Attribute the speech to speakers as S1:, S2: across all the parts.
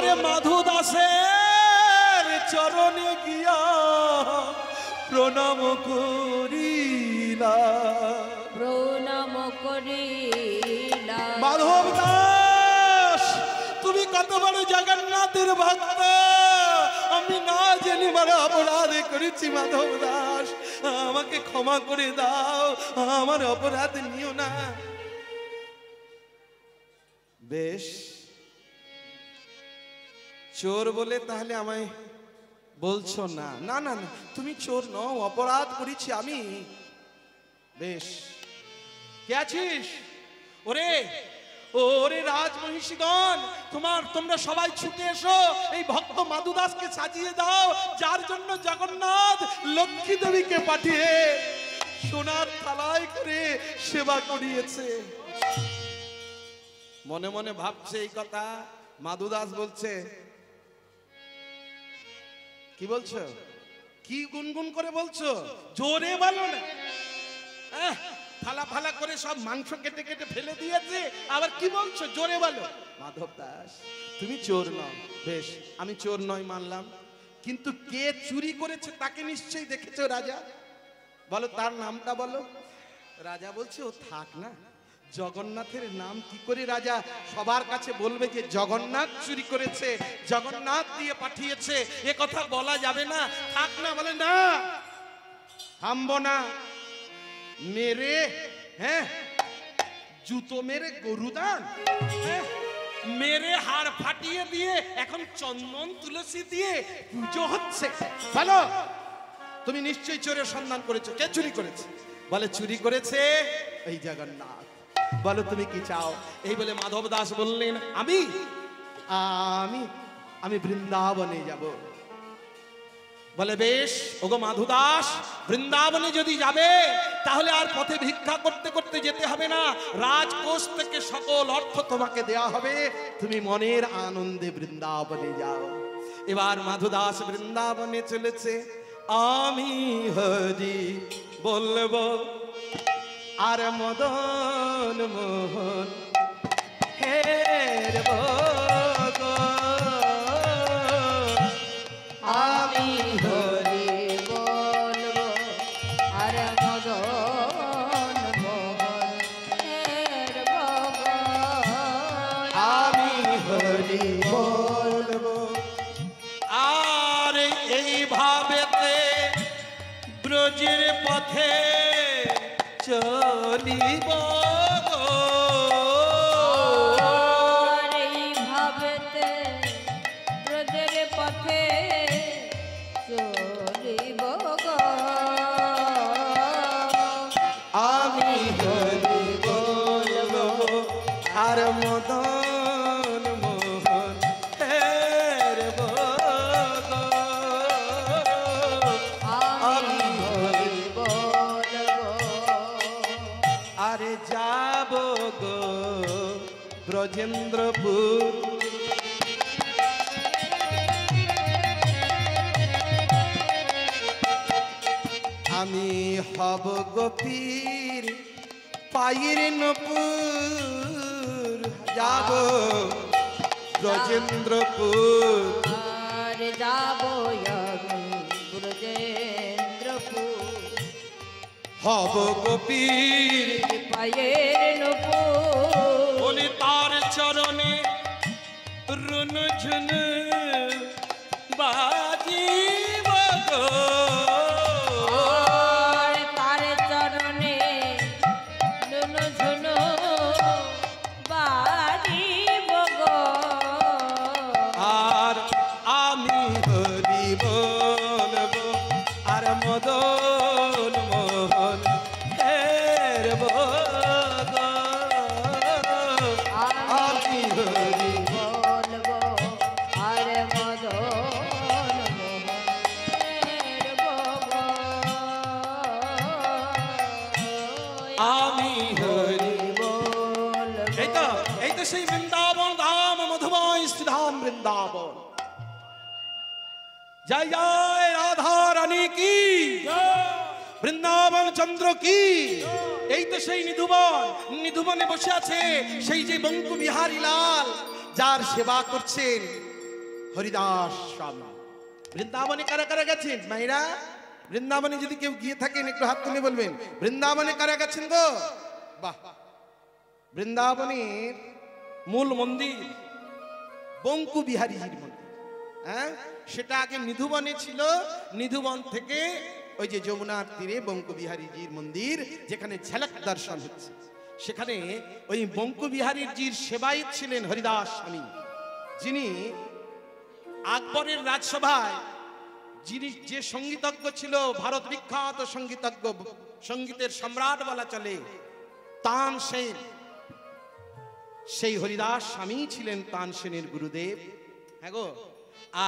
S1: ওরে মাধু দাসের চরণে গিয়া প্রণাম করিলা,
S2: প্রণাম করিলা।
S1: মাধব দাস তুমি কত বড় জগন্নাথের ভক্ত, আমি না জেনে বড় অপরাধ করেছি। মাধব দাস আমাকে ক্ষমা করে দাও, আমার অপরাধ নিও না। বেশ, চোর বলে তাহলে আমায় বলছো না? না না না, তুমি চোর নও, অপরাধ করেছি আমি। বেশ, কে আছিস? ওরে ওরে রাজমহিষীগণ, তোমরা সবাই ছুটে এসো, এই ভক্ত মাধু দাসকে সাজিয়ে দাও, যার জন্য জগন্নাথ লক্ষ্মী দেবীকে পাঠিয়ে সোনার থালায় করে সেবা করিয়েছে। মনে মনে ভাবছে এই কথা। মাধু দাস বলছে, কি বলছো? কি গুনগুন করে বলছো? জোরে বলো না। ফালা ফালা করে সব মাংস কেটে কেটে ফেলে দিয়েছে, আবার কি বলছো? জোরে বলো। মাধব দাস তুমি চোর নও। বেশ, আমি চোর নয় মানলাম, কিন্তু কে চুরি করেছে তাকে নিশ্চয়ই দেখেছো রাজা, বলো তার নামটা বলো। রাজা বলছে, ও থাক না, জগন্নাথের নাম কি করে রাজা সবার কাছে বলবে যে জগন্নাথ চুরি করেছে, জগন্নাথ দিয়ে পাঠিয়েছে, এ কথা বলা যাবে না, থাক না। বলে না, থামবো না, মেরে জুতো মেরে গরুদান মেরে হাড় ফাটিয়ে দিয়ে এখন চন্দন তুলসী দিয়ে পুজো হচ্ছে। ভালো, তুমি নিশ্চয়ই চোরের সন্ধান করেছো। কে চুরি করেছে? বলে চুরি করেছে এই জগন্নাথ। বলো তুমি কি চাও? এই বলে মাধব দাস বললেন, আমি আমি আমি বৃন্দাবনে যাব। বলে বেশ, ওগো মাধু দাস, বৃন্দাবনে যদি যাবে তাহলে আর পথে ভিক্ষা করতে করতে যেতে হবে না, রাজকোষ থেকে সকল অর্থ তোমাকে দেয়া হবে, তুমি মনের আনন্দে বৃন্দাবনে যাও। এবার মাধু দাস বৃন্দাবনে চলেছে। আমি হরি বলবো আর মদন মোহন হের বগো,
S2: আমি হরি বলবো আর মদন মোহন হের ভগবান।
S1: আমি হরি বলবো আর এইভাবেতে ব্রজের পথে চলিব গো,
S2: আর এই ভাবেতে ব্রজের পথে চলিব গো।
S1: আমি হরি বলবো আর মদন মোহন হের বগো,
S2: আমি হরি বলবো
S1: আরে যাব গো ব্রজেন্দ্রপুর। আমি হব গোপীর পায়ের নপুর, যাব ব্রজেন্দ্রপুর।
S2: আর যাবো আমি ব্রজেন্দ্রপুর,
S1: হব গোপীর
S2: পায়ের নপুর।
S1: বলি তার চরণে রুন ঝুন বাজিব গো,
S2: আর তার চরণে নুনু ঝুনু বাজিব গো।
S1: আর আমি হরি বলবো আর মদন মোহন হের বগো, আমি হরি
S2: বলবো আর মদন মোহনের ভগবান।
S1: আমি হরি।
S2: বলবো
S1: এই তো সেই বৃন্দাবন ধাম, মধুময় শ্রীধাম বৃন্দাবন। জয় জয় রাধা রানী কি, বৃন্দাবন চন্দ্র কি। এই তো সেই নিধুবন, নিধুবনে বসে আছে সেই যে বঙ্কু বিহারী লাল, যার সেবা করছেন হরিদাস স্বামী। বৃন্দাবনে কারা কারা গেছেন মায়েরা? বৃন্দাবনে যদি কেউ গিয়ে থাকেন একটু হাত তুলে বলবেন, বৃন্দাবনে কারা গেছেন গো? বাহ! বৃন্দাবনের মূল মন্দির বঙ্কু বিহারীজির মন্দির। হ্যাঁ, সেটা আগে নিধুবনে ছিল। নিধুবন থেকে ওই যে যমুনার তীরে বঙ্কু বিহারীজির মন্দির, যেখানে ঝলক দর্শন হচ্ছে, সেখানে ওই বঙ্কু বিহারীজির সেবায়েত ছিলেন হরিদাস স্বামী, যিনি আকবরের রাজসভায় যিনি যে সঙ্গীতজ্ঞ ছিল, ভারত বিখ্যাত সঙ্গীতজ্ঞ, সঙ্গীতের সম্রাট বলা চলে, তানসেন, সেই হরিদাস স্বামী ছিলেন তানসেনের গুরুদেব। হ্যাঁ গো,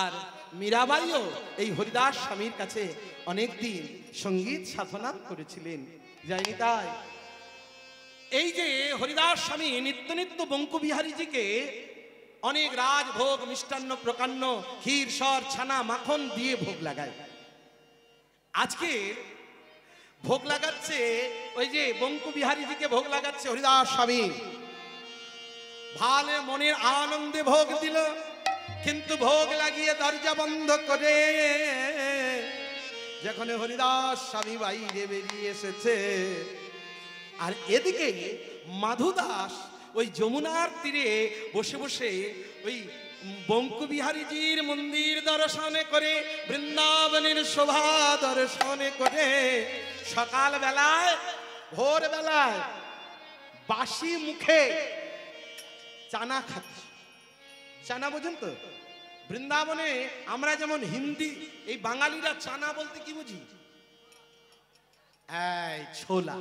S1: আর মীরাবাইও এই হরিদাস স্বামীর কাছে অনেকদিন সঙ্গীত সাধনা করেছিলেন, যায়নি তাই? এই যে হরিদাস স্বামী নিত্য নিত্য বঙ্কু বিহারীজিকে অনেক রাজভোগ, মিষ্টান্ন, প্রকান্ন, ক্ষীর, সর, ছানা, মাখন দিয়ে ভোগ লাগায়। আজকে ভোগ লাগাচ্ছে ওই যে বঙ্কু বিহারীজিকে ভোগ লাগাচ্ছে হরিদাস স্বামী। ভালে মনের আনন্দে ভোগ দিল, কিন্তু ভোগ লাগিয়ে দরজা বন্ধ করে যখন হরিদাস স্বামী বাইরে বেরিয়ে এসেছে, আর এদিকে মাধুদাস ওই যমুনার তীরে বসে বসে ওই বঙ্কু বিহারীজির মন্দির দর্শনে করে, বৃন্দাবনের শোভা দর্শনে করে, সকাল বেলায়, ভোর বেলায় বাসি মুখে চানা খাচ্ছে। চানা বোঝেন তো? বৃন্দাবনে আমরা যেমন হিন্দি, এই বাঙালিরা চানা বলতে কি বুঝি? এই ছোলা।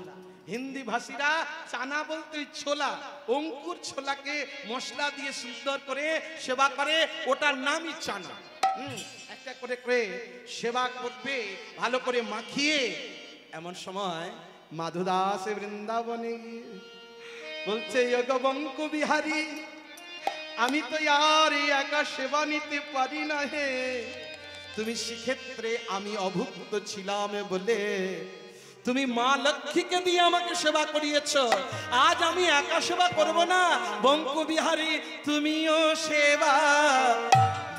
S1: হিন্দি ভাষীরা চানা বলতে ছোলা, অঙ্কুর ছোলাকে মশলা দিয়ে সুন্দর করে সেবা করে, ওটার নামই চানা। একটা করে করে সেবা করবে, ভালো করে মাখিয়ে। এমন সময় মাধুদাস বৃন্দাবনে বলছে, ওগো বঙ্কু বিহারী, আমি তো আর একা সেবা নিতে পারি না হে। তুমি সেক্ষেত্রে আমি অভুক্ত ছিলাম বলে তুমি মা লক্ষ্মীকে দিয়ে আমাকে সেবা করিয়েছ। আজ আমি একা সেবা করব না, বঙ্কু বিহারী তুমিও সেবা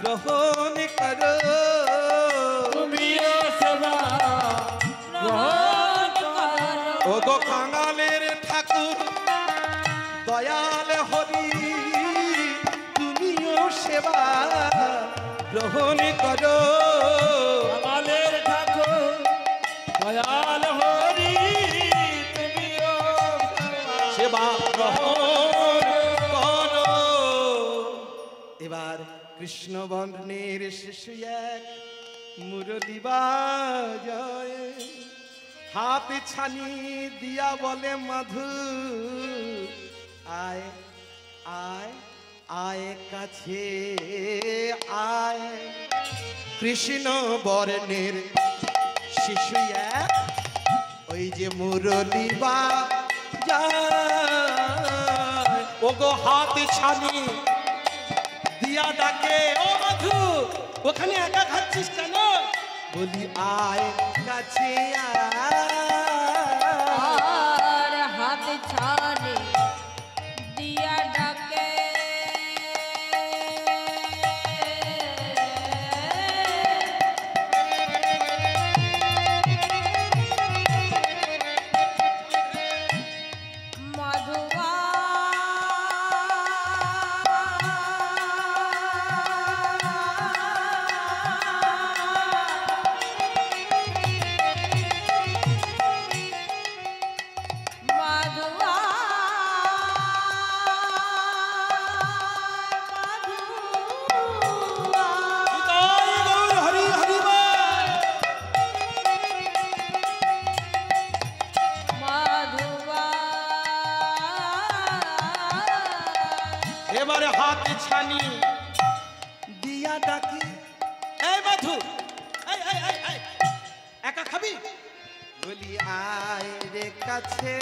S1: গ্রহণ করো,
S2: তুমিও সেবা গ্রহণ করো।
S1: ওগো কাঙালের ঠাকুর দয়াল হরি, তুমিও সেবা গ্রহণ করো।
S2: কাঙালের ঠাকুর দয়াল হরি, তুমিও
S1: সেবা গ্রহণ করো। এবার কৃষ্ণ বর্ণের শিশু এক মুরলি বাজায়, হাতে ছানি দিয়া বলে মাধু, আয় আয় আয় কাছে আয়। কৃষ্ণ বর্ণের শিশু এক ওই যে মুরলি বাজায়, ওগো হাতে ছানি দিয়া ডাকে, ও মাধু ওখানে একা খাচ্ছিস কেন? বলি আয় কাছে
S2: আর হাত ছানি দিয়া ডাকে, মাধুয়া মাধুয়া
S1: হরি হরি
S2: মাধুয়া।
S1: এবারে হাতে ছানি দিয়া ডাকি, এই মাধু এই এই এই এই একা খাবি? বলি আয় রে কাছে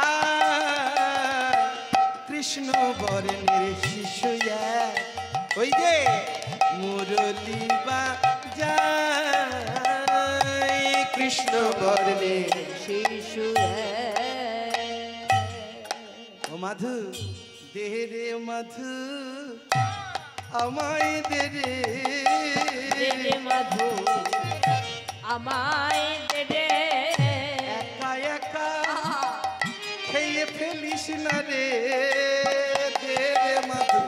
S1: আয়। কৃষ্ণ বর্ণের শিশু এক ওই যে মুরলি বাজায়, কৃষ্ণ বর্ণের
S2: শিশু
S1: ও মাধু দেহে রে মাধু, আমায় দে রে
S2: দে রে মাধু আমায় দে রে
S1: একা একা খেয়ে ফেলিস না রে দে রে মাধু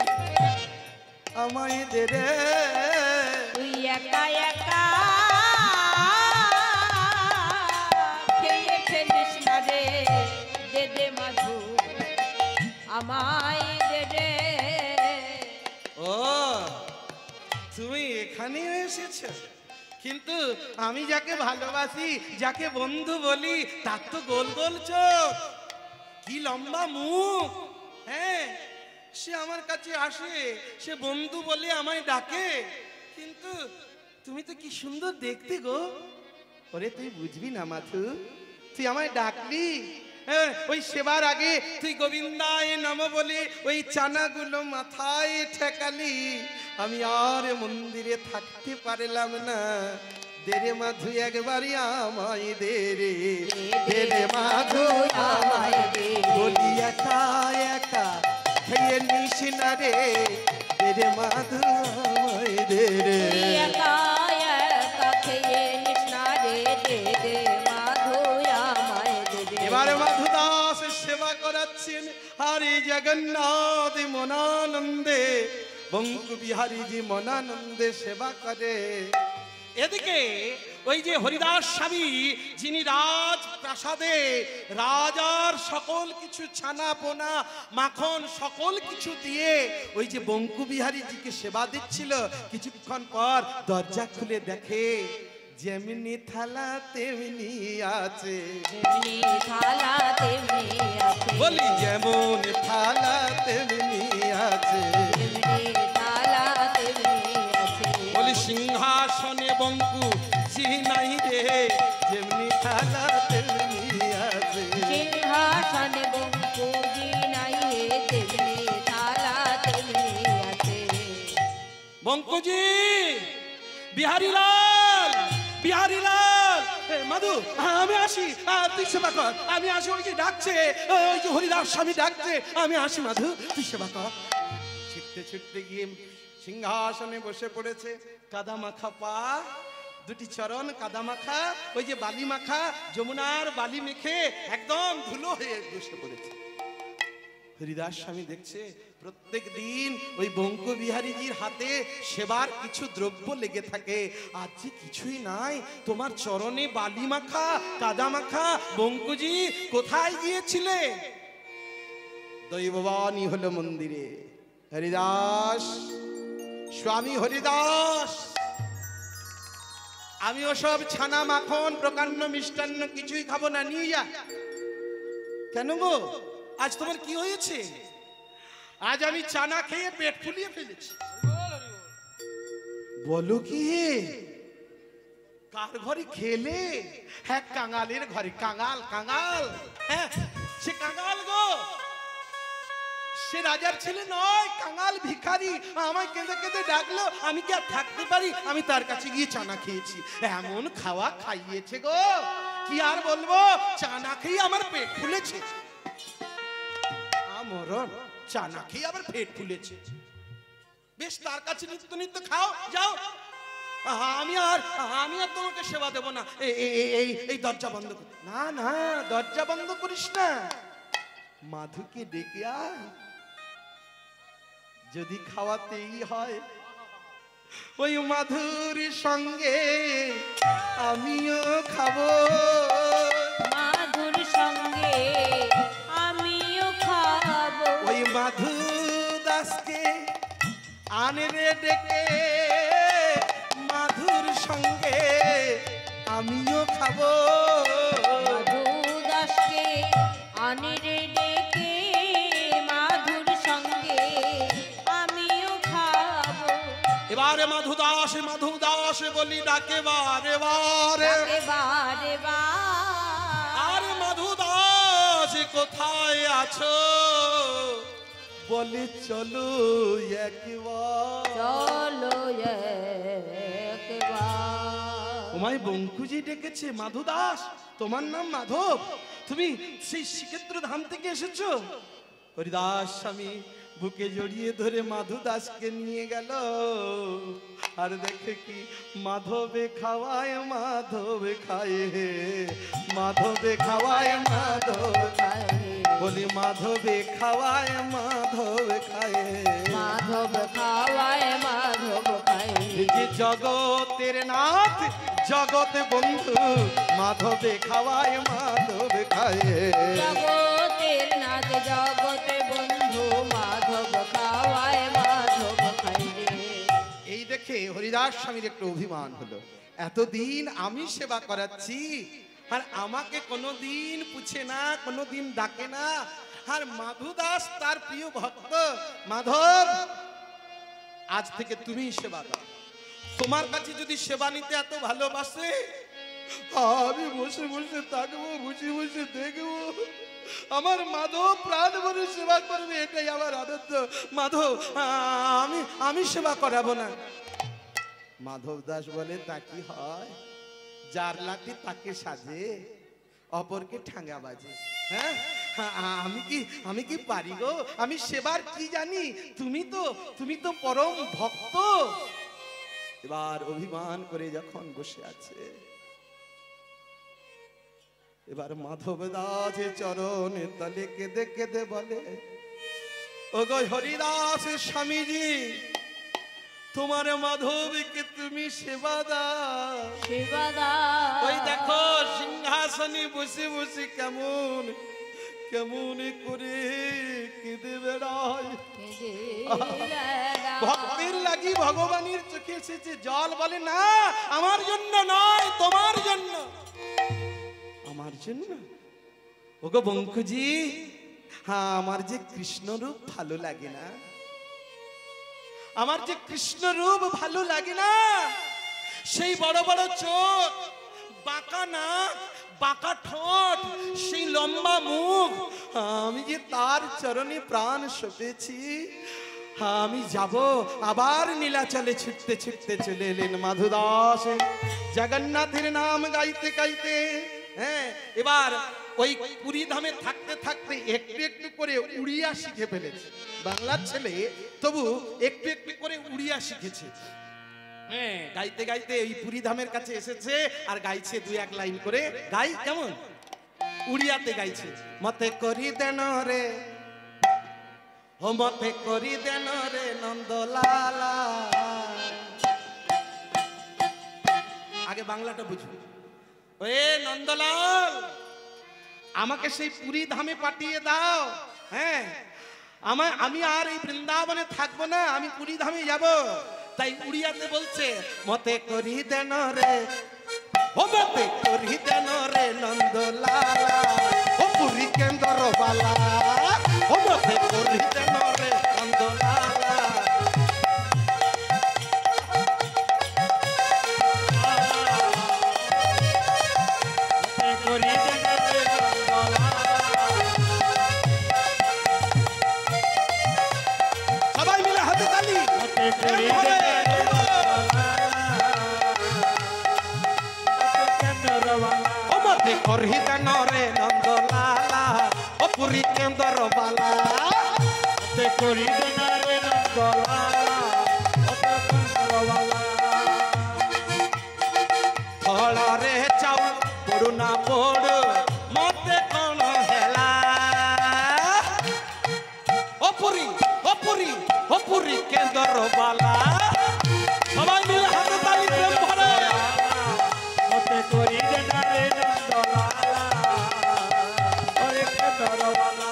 S1: আমায় দে রে
S2: তুই একা একা খেয়ে ফেলিস না রে দে দে মাধু আমায় দে রে
S1: ও তুমি এখানেও এসেছো, কিন্তু আমি যাকে ভালোবাসি, যাকে বন্ধু বলি, তার তো গোল গোল চোখ, কি লম্বা মুখ। হ্যাঁ, সে আমার কাছে আসে, সে বন্ধু বলে আমায় ডাকে, কিন্তু তুমি তো কি সুন্দর দেখতে গো। ওরে তুই বুঝবি না মাথু, তুই আমায় ডাকলি, হ্যাঁ, ওই সেবার আগে তুই গোবিন্দায় নম বলে ওই চানাগুলো মাথায় ঠেকালি, আমি আর মন্দিরে থাকতে পারলাম না। দেরে মাধু একবারই আমায় দে রে, দেরে মাধু আমায় দে, বলি একা একা খেয়ে নিস না রে, দেরে মাধু আমায় দে রে।
S2: তুই একা একা খেয়ে নিস না রে দে দে মাধু আমায় দে রে
S1: এবারে মাধু দাস সেবা করাচ্ছেন হরি জগন্নাথ মনানন্দে, বঙ্কু বিহারীজি মনানন্দে সেবা করে। এদিকে ওই যে হরিদাস স্বামী, যিনি রাজ প্রাসাদে রাজার সকল কিছু ছানা পোনা মাখন সকল কিছু দিয়ে ওই যে বঙ্কু বিহারীজিকে সেবা দিচ্ছিল, কিছুক্ষণ পর দরজা খুলে দেখে যেমনি থালা তেমনি আছে,
S2: যেমনি থালা তেমনি আছে
S1: বলি যেমন থালা তেমনি আছে,
S2: যেমনি থালা তেমনি আছে
S1: বলি সিংহাসনে বঙ্কু জি নাই রে, যেমনি থালা তেমনি আছে।
S2: সিংহাসনে বঙ্কুজি নাই হে তেমনি থালা তেমনি আছে
S1: বঙ্কুজি, বিহারীলাল, বিহারীলাল, মাধু আমি আসি, তুই সেবা কর, আমি আসি। ওই যে ডাকছে, ওই যে হরিদাস স্বামী ডাকছে, আমি আসি মাধু, তুই সেবা কর। ছুটতে ছুটতে গিয়ে সিংহাসনে বসে পড়েছে, কাদা মাখা পা, দুটি চরণ কাদা মাখা, ওই যে বালি মাখা, যমুনার বালি মেখে একদম ধুলো হয়ে বসে পড়েছে। হরিদাস স্বামী দেখছে প্রত্যেক দিন ওই বঙ্কু বিহারীজির হাতে সেবার কিছু দ্রব্য লেগে থাকে, আজ যে কিছুই নাই, তোমার চরণে বালি মাখা কাদা মাখা, বঙ্কুজি কোথায় গিয়েছিলে? দৈববাণী হলো মন্দিরে, হরিদাস, স্বামী হরিদাস, আমি ওসব ছানা মাখন প্রকাণ্ড মিষ্টান্ন কিছুই খাবো না, নিয়ে যা। কেন গো, আজ তোমার কি হয়েছে? আজ আমি চানা খেয়ে পেট ফুলিয়ে ফেলেছি। বলো কি, কার ঘরে খেলে? হ্যাঁ, কাঙালের ঘরে। কাঙাল, কাঙাল, হ্যাঁ, সে কাঙাল গো, সে রাজার ছেলে নয়, কাঙাল ভিখারি। আমায় কেঁদে কেঁদে ডাকলো, আমি কি আর থাকতে পারি? আমি তার কাছে গিয়ে চানা খেয়েছি, এমন খাওয়া খাইয়েছে গো, কি আর বলবো, চানা খেয়ে আমার পেট ফুলেছে। মরণ, চানা খেয়ে আবার পেট ফুলেছে। বেশ, তার কাছে নিত্য নিত্য খাও, যাও, আমি আর তোমাকে সেবা দেব না। এই দরজা বন্ধ কর। না না, দরজা বন্ধ করিস না, মাধুকে ডেকে আয়, যদি খাওয়াতেই হয় ওই মাধুর সঙ্গে আমিও খাবো,
S2: মাধুর সঙ্গে আমিও খাবো
S1: ওই মাধু দাসকে আনে রে ডেকে, মাধুর সঙ্গে আমিও খাবো,
S2: মাধু দাসকে আনে রে ডেকে, মাধুর সঙ্গে আমিও খাবো।
S1: এবারে মাধু দাস বলি ডাকে বারে বারে,
S2: ডাকে বারে বার,
S1: আরে মাধু দাস কোথায় আছো? বলে চলো একবার,
S2: চলো একবার।
S1: তোমায় বঙ্কুজি ডেকেছে। মাধু দাস, তোমার নাম মাধব, তুমি সেই শ্রীক্ষেত্র ধাম থেকে এসেছো? হরিদাস স্বামী বুকে জড়িয়ে ধরে মাধু দাসকে নিয়ে গেল। আর দেখে কি মাধবে খাওয়ায় মাধবে খায়, মাধবে খাওয়ায় মাধব খায়, বলি মাধবে খাওয়ায় মাধব খায়,
S2: মাধব খাওয়ায় মাধব খায়।
S1: যে জগতের নাথ জগৎ বন্ধু, মাধবে খাওয়ায় মাধব খায়,
S2: জগতের নাথ জগৎ বন্ধু, মাধব খাওয়ায় মাধব খায় রে।
S1: এই দেখে হরিদাস স্বামীর একটু অভিমান হলো, এতদিন আমি সেবা করাচ্ছি আর আমাকে কোনোদিন পুছে না, কোনোদিন ডাকে না। আর মাধু দাস তার প্রিয় ভক্ত, মাধব আজ থেকে তুমি সেবা দাও। তোমার কাছে যদি সেবা নিতে এত ভালোবাসে, আমি বসে বসে থাকবো, বসে বসে দেখবো, আমার মাধব প্রাণ ভরে সেবা করবে, এটাই আমার আনন্দ। মাধব আমি সেবা করাবো না। মাধব দাস বলে, তা কি হয়, যার লাঠি তাকে সাজে, অপরকে ঠাঙ্গা বাজে। হ্যাঁ, আমি কি পারি গো, আমি সেবার কি জানি, তুমি তো পরম ভক্ত। এবার অভিমান করে যখন বসে আছে, এবার মাধব দাস চরণে তলে কেঁদে কেঁদে বলে, ও গো হরিদাস স্বামীজি, তোমার মাধবকে তুমি সেবা দাও,
S2: সেবা দাও।
S1: ওই দেখো সিংহাসনে বসে বসে কেমন কেমন করে কেঁদে বেড়ায়। ভক্তের লাগি ভগবানের চোখে এসেছে জল, বলে না আমার জন্য নয়, তোমার জন্য। আমার জন্য? ওগো বঙ্কুজি, হ্যাঁ, আমার যে কৃষ্ণ রূপ ভালো লাগে না, আমার যে কৃষ্ণ রূপ ভালো লাগে না, সেই বড় বড় চোখ, বাঁকা নাক, বাঁকা ঠোঁট, সেই লম্বা মুখ, আমি যে তার চরণে প্রাণ সঁপেছি। আমি যাব, আবার নীলাচলে ছুটতে ছুটতে চলে এলেন মাধু দাস জগন্নাথের নাম গাইতে গাইতে। হ্যাঁ, এবার ওই পুরী ধামে থাকতে থাকতে একটু একটু করে উড়িয়া শিখে ফেলেছে। বাংলার ছেলে তবু একটু একটু করে উড়িয়া শিখেছে। হ্যাঁ, গাইতে গাইতে এই পুরী ধামের কাছে এসেছে আর গাইছে দুই এক লাইন করে। গাই কেমন, উড়িয়াতে গাইছে, মতে করি দেন রে, ও মতে করি দেন রে নন্দলালা। আগে বাংলাটা বুঝবো। ওয়ে নন্দলাল, আমাকে সেই পুরী ধামে পাঠিয়ে দাও। হ্যাঁ, আমি আর এই বৃন্দাবনে থাকবো না, আমি পুরী ধামে যাব। তাই উড়িয়াতে বলছে, মতে করি দেন রে, ও মতে করি দেন রে নন্দলালা, ও পুরী কেন্দ্র বালা, ও মতে করি দেন রে নন্দলালা। সবাই মিলে হাতে তালি। ও মতে করি দেন রে নন্দলালা, ও পুরী কেন্দ্র বালা, মতে করি দেন রে নন্দলালা, ও কেন্দ্র বালা। ফଳରେ চাউল পড়ু না পড়ু মতে কোন হেলা, ও পুরী ও পুরী ও পুরী কেন্দ্র বালা। সবাই মিলে হাতে তালি প্রেম ভরে, মতে করি দেন রে নন্দলালা, ওরে কেন্দ্র বালা,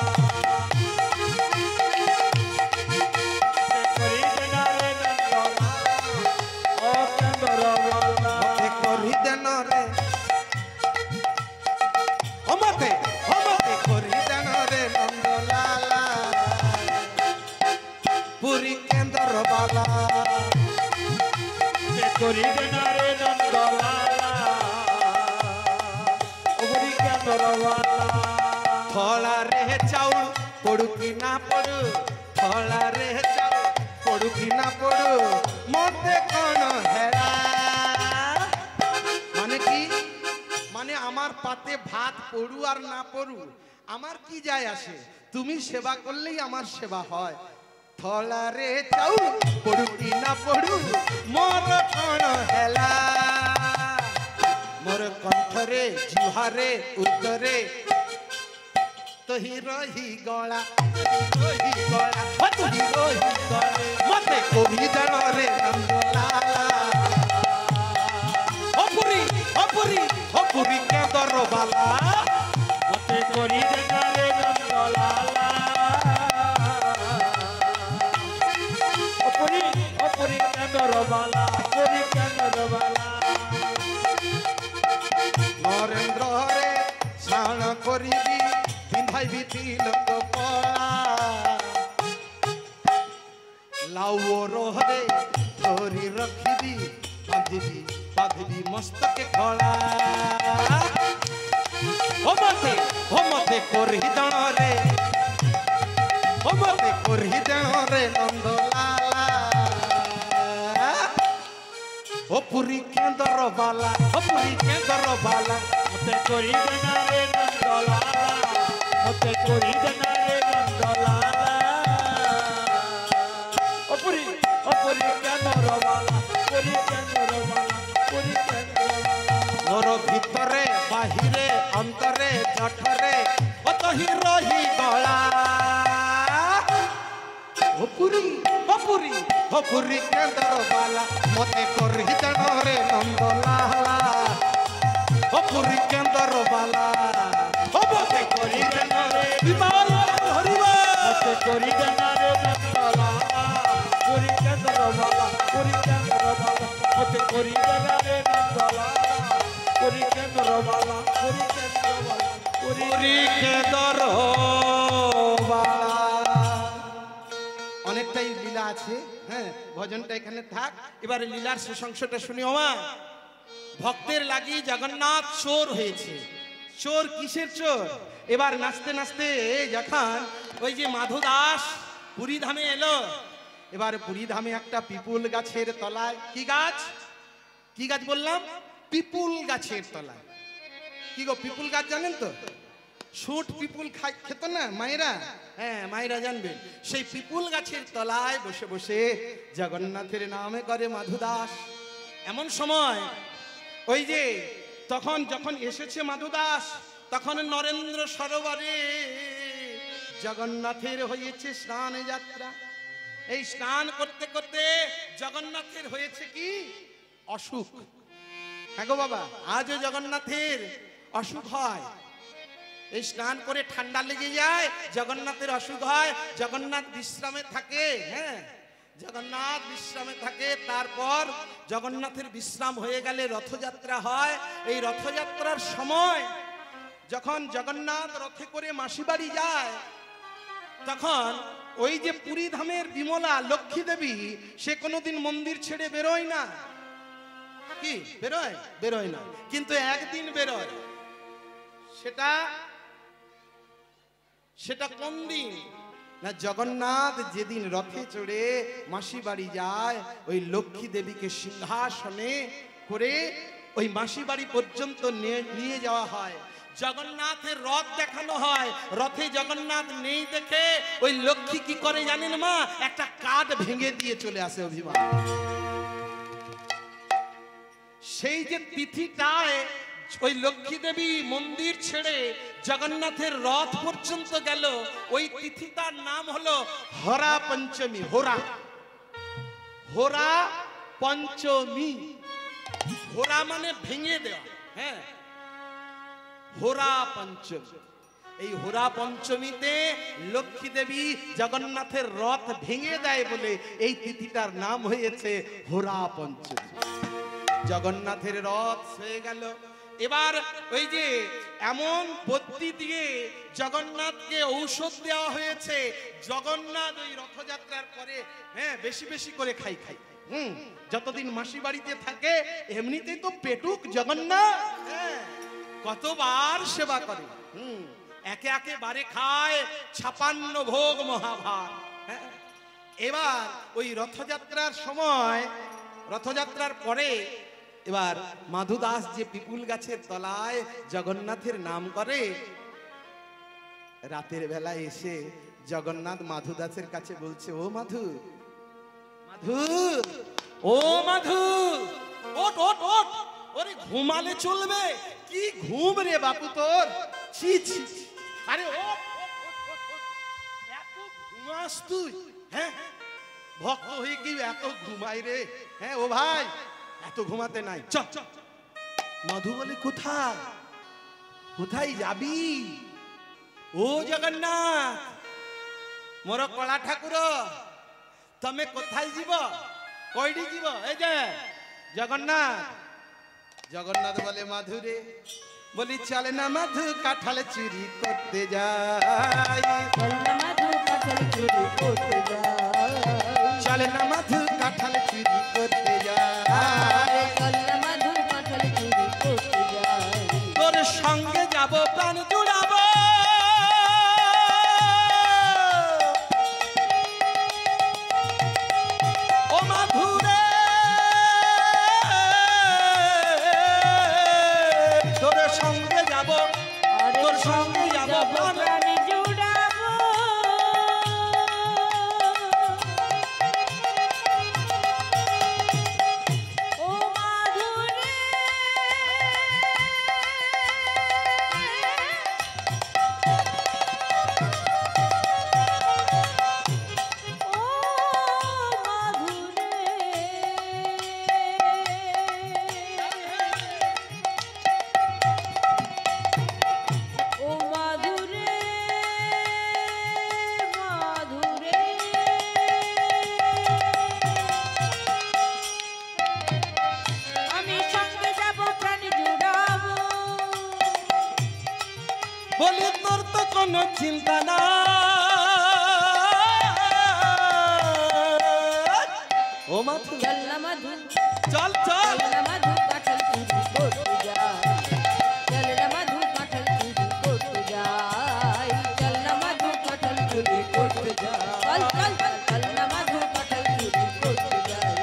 S1: মতে করি দেন রে নন্দলালা, ও কেন্দ্র বালা, মতে করি দেন রে, ও মতে করি দেন রে নন্দলালা, পুরী কেন্দ্র বালা, করি দেন রে নন্দলালা, পুরী কেন্দ্র বালা। থলা রে চাউল পড়ু কি না পড়ু, থলা রে চাউল পড়ু কি না পড়ু মতে কোন হেরা। মানে কি, মানে আমার পাতে ভাত পড়ু আর না পড়ু আমার কি যায় আসে, তুমি সেবা করলেই আমার সেবা হয়। থলারে চাউল পড়ু কি না পড়ু মোর কোন হেলা মোর কণ্ঠরে জিহারে উদরে তোহি রহি গলা তোহি গলা তোহি রহি গলা মতে কবি জানরে নন্দলালা অপুরি অপুরি অপুরি কেদর বালা
S3: মতে করি জানরে নন্দলালা অপুরি অপুরি কেদর বালা অপুরি কেদর বালা
S1: নরেন্দ্র হরে শাণ করিবি পিন্ধাইবি তিলক পড়া লাউ রহরে ধরি রখিবি বাঁধিবি বাঁধিবি মস্তকে খড়া হোমতে করহি দণরে হোমতে করহি দণরে নন্দলালা ও পুরী কেন্দর বালা ও পুরী কেন্দর বালা
S3: মতে করি জানরে নন্দলালা মতে করি জানরে নন্দলালা অপুরি অপুরি কেদর বালা করি কেদর বালা করি কেদর বালা
S1: মোর ভিতরে বাহিরে অন্তরে জঠরে অতহি রহি গলা অপুরি অপুরি অপুরি কেন্দর বালা মতে করহি দণরে নন্দলালা অপুরি কেন্দর বালা মতে করি
S3: জানরে
S1: বিমাল হরিবা
S3: মতে করি জানরে নন্দলালা করি কেদর বালা করি কেদর বালা মতে করি জানরে নন্দলালা করি কেদর বালা করি কেদর বালা করি
S1: পুরী কেদর বালা অনেকটাই লীলা আছে হ্যাঁ ভজনটা এখানে থাক এবারে লীলার শেষ অংশটা শুনি ওমা ভক্তের লাগি জগন্নাথ চোর হয়েছে চোর কিসের চোর এবার নাচতে নাচতে যখন ওই যে মাধু দাস পুরী ধামে এলো এবার পুরী ধামে একটা পিপুল গাছের তলায় কি গাছ বললাম পিপুল গাছের তলায় কি গো পিপুল গাছ জানেন তো শুট পিপুল খেত না মায়েরা হ্যাঁ মায়েরা জানবেন সেই পিপুল গাছের তলায় বসে বসে জগন্নাথের নামে করে মাধু দাস এমন সময় ওই যে তখন যখন এসেছে মাধু দাস তখন নরেন্দ্র সরোবরে জগন্নাথের হয়েছে স্নান যাত্রা এই স্নান করতে করতে জগন্নাথের হয়েছে কি অসুখ হ্যাঁ গো বাবা আজও জগন্নাথের অসুখ হয় এই স্নান করে ঠান্ডা লেগে যায় জগন্নাথের অসুখ হয় জগন্নাথ বিশ্রামে থাকে হ্যাঁ জগন্নাথ বিশ্রামে থাকে তারপর জগন্নাথের বিশ্রাম হয়ে গেলে রথযাত্রা হয় এই রথযাত্রার সময় যখন জগন্নাথ রথে করে মাসি বাড়ি যায় তখন ওই যে পুরী ধামের বিমলা লক্ষ্মী দেবী সে কোনোদিন মন্দির ছেড়ে বেরোয় না কি বেরোয় না কিন্তু একদিন বেরোয় সেটা কোন দিন না জগন্নাথ যেদিন রথে চড়ে মাসি বাড়ি যায় ওই লক্ষ্মী দেবীকে সিংহাসনে করে ওই মাসি বাড়ি পর্যন্ত নিয়ে যাওয়া হয় জগন্নাথের রথ দেখানো হয় রথে জগন্নাথ নেই দেখে ওই লক্ষ্মী কি করে জানেন মা একটা কাঠ ভেঙে দিয়ে চলে আসে অভিমান সেই যে তিথিটায় ওই লক্ষ্মী দেবী মন্দির ছেড়ে জগন্নাথের রথ পর্যন্ত গেল ওই তিথিটার নাম হলো হরা পঞ্চমী হরা পঞ্চমী হোরা মানে ভেঙে দেওয়া হ্যাঁ হোরা পঞ্চমী এই হোরা পঞ্চমীতে লক্ষ্মী দেবী জগন্নাথের রথ ভেঙে দেয় বলে এই তিথিটার নাম হয়েছে হোরা পঞ্চমী জগন্নাথের রথ হয়ে গেল এবার ওই যে এমন পদ্ধতি দিয়ে জগন্নাথকে ঔষধ দেওয়া হয়েছে জগন্নাথ ওই রথযাত্রার পরে হ্যাঁ বেশি বেশি করে খাই যতদিন মাসি বাড়িতে থাকে এমনিতেই তো পেটুক জগন্নাথ কতবার সেবা করে একে একে বারে খায় 56 ভোগ মহাভার এবার ওই রথযাত্রার সময় রথযাত্রার পরে এবার মাধু দাস যে পিপুল গাছের তলায় জগন্নাথের নাম করে রাতের বেলায় এসে জগন্নাথ মাধু দাসের কাছে বলছে, ও মাধু, মাধু, ও মাধু, ওঠ ওঠ ওঠ, ওরে ঘুমালে চলবে? কি ঘুম রে বাপু তোর, ছি ছি ছি। আরে ও এত ঘুমাস তুই? হ্যাঁ, ভক্ত হয়ে কি এত ঘুমাই রে? হ্যাঁ ও ভাই, এত ঘুমাতে নাই, চল চল। মাধু বলে, কোথায়, কোথায় যাবি? ও জগন্নাথ, মোর কলা ঠাকুর, তুমি কোথায় যাব? কইডি যাব? এই যে জগন্নাথ। জগন্নাথ বলে, মাধুরে, বলি চলে না মাধু কাঁঠাল চুরি করতে যাই, চলে না মাধু কাঁঠাল চুরি করতে যাই, তোর সঙ্গে যাব প্রাণ জুড়াবো, ও মাধুরে, তোর সঙ্গে যাব, তোর সঙ্গে যাব প্রাণ
S2: জুড়াবো। ও মাধুরে, ও মাধুরে, ও মাধুরে, মাধুরে, আমি সঙ্গে যাব প্রাণ জুড়াবো।
S1: বলি তোর তো কোনো চিন্তা না, ও মাধু,
S2: চল না মাধু,
S1: চল চল।
S2: চল না মাধু কাঁঠাল চুরি করতে যাই, চল না মাধু কাঁঠাল চুরি করতে যাই, চল না মাধু কাঁঠাল চুরি করতে যাই, চল চল চল, চল না মাধু কাঁঠাল চুরি করতে যাই,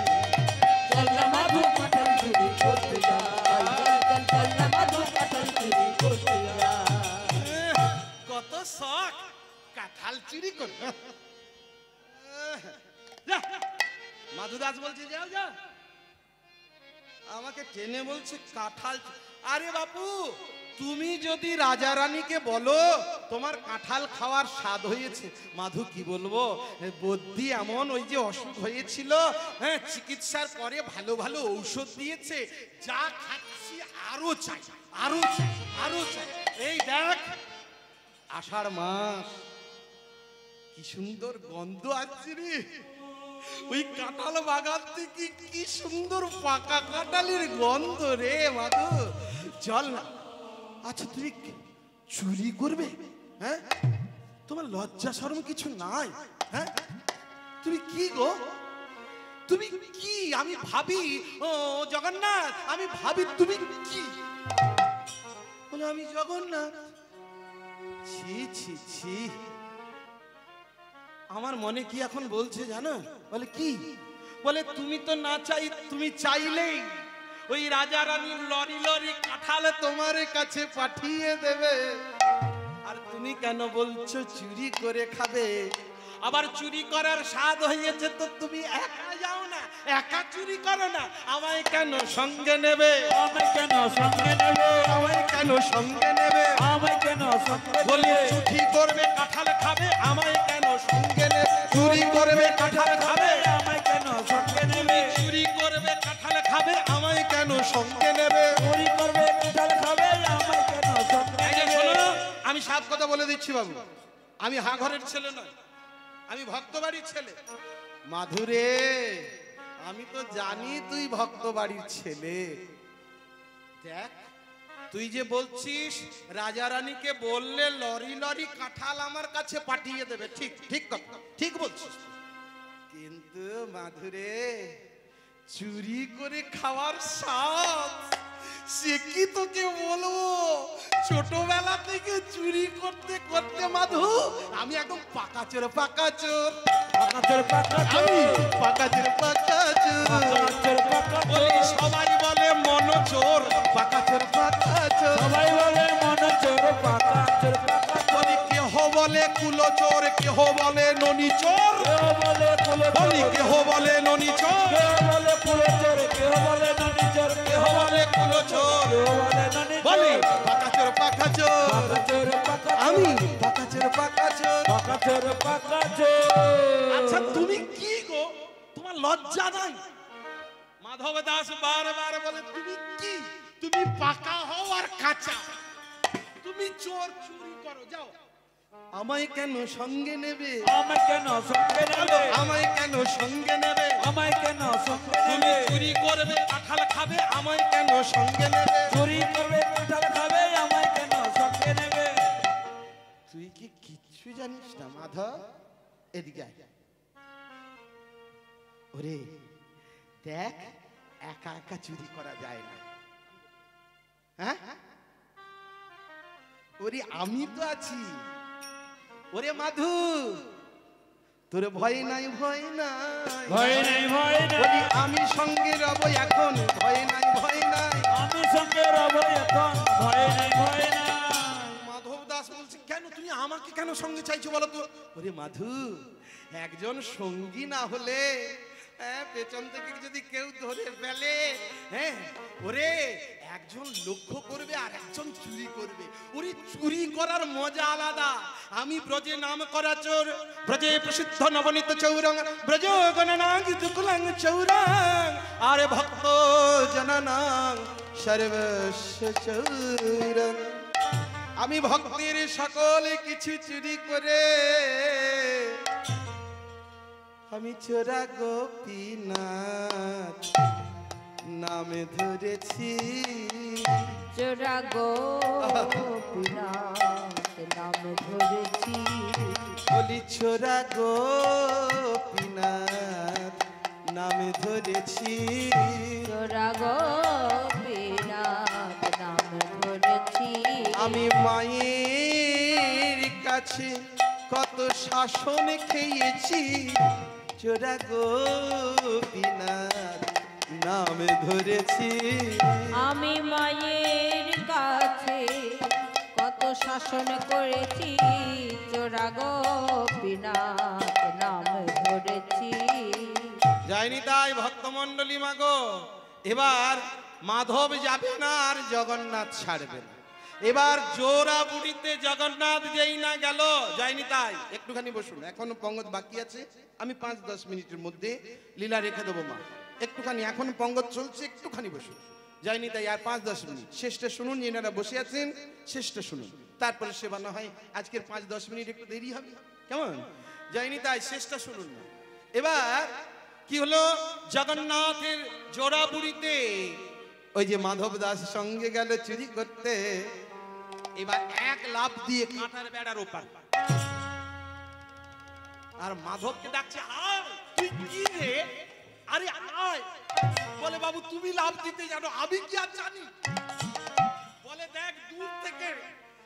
S2: চল না মাধু কাঁঠাল চুরি করতে যাই, চল চল, চল না মাধু কাঁঠাল চুরি করতে যাই।
S1: কত শখ কাঁঠাল চুরি কর। যা, মাধু দাস বলছে যাও যাও, আমাকে টেনে বলছে কাঁঠাল। আরে বাপু, তুমি যদি রাজা রানীকে বলো তোমার কাঁঠাল খাওয়ার স্বাদ হয়েছে, মাধু কি বলবো, বদ্যি এমন ওই যে অসুখ হয়েছিল, হ্যাঁ, চিকিৎসার পরে ভালো ভালো ঔষধ দিয়েছে, যা খাচ্ছি আরো চাই, আরো চাই, আরো চাই। এই দেখ, আষাঢ় মাস, কি সুন্দর গন্ধ আসছে রে, ওই কাঁঠাল বাগান থেকে কি সুন্দর পাকা কাঁঠালের গন্ধ রে মাধু, চল না। আচ্ছা তুমি চুরি করবে? হ্যাঁ, তোমার লজ্জা শরম কিছু নাই? হ্যাঁ, তুমি কি গো, তুমি কি? আমি ভাবি, ও জগন্নাথ, আমি ভাবি তুমি কি বলে, আমি জগন্নাথ। ছি ছি ছি, আমার মনে কি এখন বলছে জানো? বলে কি? বলে তুমি তো না চাই, তুমি চাইলেই ওই রাজা রানীর লরি লরি কাঁঠাল তোমার কাছে পাঠিয়ে দেবে, আর তুমি কেন বলছো চুরি করে খাবে? আবার চুরি করার স্বাদ হয়েছে তো তুমি একা যাও না, একা চুরি করো না, আমায় কেন সঙ্গে নেবে?
S3: আমায় কেন সঙ্গে নেবে?
S1: আমায় কেন সঙ্গে নেবে?
S3: আমায় কেন সঙ্গে
S1: বলি
S3: নেবে?
S1: চুরি করবে কাঁঠাল খাবে, আমায় কেন সঙ্গে নেবে? চুরি করবে কাঁঠাল খাবে,
S3: আমায় কেন সঙ্গে
S1: তুমি
S3: নেবে?
S1: চুরি করবে কাঁঠাল খাবে, আমায় কেন সঙ্গে নেবে?
S3: চুরি করবে কাঁঠাল খাবে, আমায় কেন সঙ্গে
S1: এই যে
S3: নেবে?
S1: শোনো, আমি সাত কথা বলে দিচ্ছি বাবু, আমি হা ঘরের ছেলে নয়, আমি ভক্ত বাড়ির ছেলে। মাধুরে, আমি তো জানি তুই ভক্ত বাড়ির ছেলে। দেখ, তুই যে বলছিস রাজা রানীকে বললে লরি লরি কাঁঠাল আমার কাছে পাঠিয়ে দেবে, ঠিক ঠিক কথা, ঠিক বলছিস, কিন্তু মাধুরে, চুরি করে খাওয়ার স্বাদ সে কি তোকে বলবো? ছোটবেলা থেকে চুরি করতে করতে মাধু আমি একদম পাকাচোর পাকাচোর,
S3: পাকাচোর পাকাচোর,
S1: আমি পাকাচোর পাকাচোর,
S3: পাকাচোর পাকাচোর।
S1: বলি সবাই বলে মনোচোর, পাকাচোর পাকাচোর,
S3: সবাই বলে মনোচোর, পাকাচোর পাকাচোর।
S1: বলি কেহ বলে কুলোচোর কেহ বলে ননি চোর
S3: কেহ বলে কুলোচোর,
S1: বলি কেহ বলে ননি চোর
S3: কেহ বলে কুলোচোর, কেহ বলে ননিচোর,
S1: কেহ বলে কুলোচোর
S3: কেহ বলে ননিচোর।
S1: বলি পাকাচোর পাকাচোর
S3: পাকাচোর, পাকাচোর,
S1: আমি পাকাচোর পাকাচোর
S3: পাকাচোর, পাকাচোর।
S1: আচ্ছা তুমি কি গো, তোমার লজ্জা নাই? মাধব দাস বারবার বলে তুমি কি, তুমি পাকা হও আর কাঁচা, তুমি চোর চুরি করো, যাও। আমায় কেন সঙ্গে নেবে,
S3: আমায় কেন সঙ্গে নেবে,
S1: আমায় কেন সঙ্গে নেবে,
S3: আমায় কেন সঙ্গে
S1: তুমি
S3: নেবে,
S1: চুরি করবে কাঁঠাল খাবে, আমায় কেন সঙ্গে নেবে?
S3: চুরি করবে কাঁঠাল খাবে, আমায় কেন সঙ্গে নেবে।
S1: তুই কি কিচ্ছু জানিস না মাধব? এদিকে আয়। ওরে দেখ, একা একা চুরি করা যায় না, হ্যাঁ? ওরে আমি তো আছি। ওরে মাধু, তোর ভয় নাই, ভয় নাই,
S3: ভয় নেই, ভয়
S1: ওরে
S3: নেই,
S1: আমি সঙ্গে রব এখন, ভয় নাই, ভয় নাই।
S3: আমি সঙ্গে রব এখন, ভয় নেই, ভয় নাই।
S1: মাধব দাস বলছে কেন তুমি আমাকে কেন সঙ্গে চাইছো বলো তো? ওরে মাধু, একজন সঙ্গী না হলে পেছন থেকে যদি কেউ ধরে ফেলে, হ্যাঁ, ওরে একজন লক্ষ্য করবে আর একজন চুরি করবে, ওরে চুরি করার মজা আলাদা। আমি ব্রজে নাম করা চোর, ব্রজে প্রসিদ্ধ নবনীত চৌরং, ব্রজ গণনাং দুকুলাং চৌরং, আর ভক্ত জননাং সর্বস্ব চৌরং। আমি ভক্তের সকল কিছু চুরি করে আমি চোরা গোপীনাথ নামে ধরেছি।
S2: চোরা গোপীনাথ নাম ধরেছি,
S1: বলি চোরা গোপীনাথ নামে ধরেছি।
S2: চোরা গোপীনাথ নাম ধরেছি।
S1: আমি মায়ের কাছে কত শাসন খেয়েছি, চোরা গোপীনাথ নাম ধরেছি।
S2: আমি মায়ের কাছে কত শাসন করেছি, চোরা গোপীনাথ নাম ধরেছি।
S1: যায়নি তাই ভক্তমণ্ডলী মাগো, এবার মাধব যাবে না আর জগন্নাথ ছাড়বে না। এবার জোড়া বুড়িতে জগন্নাথ যেই না গেল, যায়নি তাই একটুখানি বসুন, এখনো পঙ্গত বাকি আছে, আমি 5-10 মিনিটের মধ্যে লীলা রেখে দেবো মা, একটুখানি এখন পঙ্গত চলছে, একটুখানি বসুন। যায়নি তাই আর 5-10 মিনিট শেষটা শুনুন, এনারা বসে আছেন শেষটা শুনুন, তারপরে সেবা না হয় আজকের 5-10 মিনিট একটু দেরি হবে, কেমন? যায়নি তাই শেষটা শুনুন না। এবার কি হলো, জগন্নাথের জোড়া বুড়িতে ওই যে মাধব দাস সঙ্গে গেল চুরি করতে, এবার এক লাফ দিয়ে কাঁটার বেড়ার ওপার, আর মাধবকে ডাকছে আয়, তুই কি রে, আরে আয়। বলে বাবু তুমি লাফ দিতে জানো, আমি কি আর জানি? বলে দেখ দূর থেকে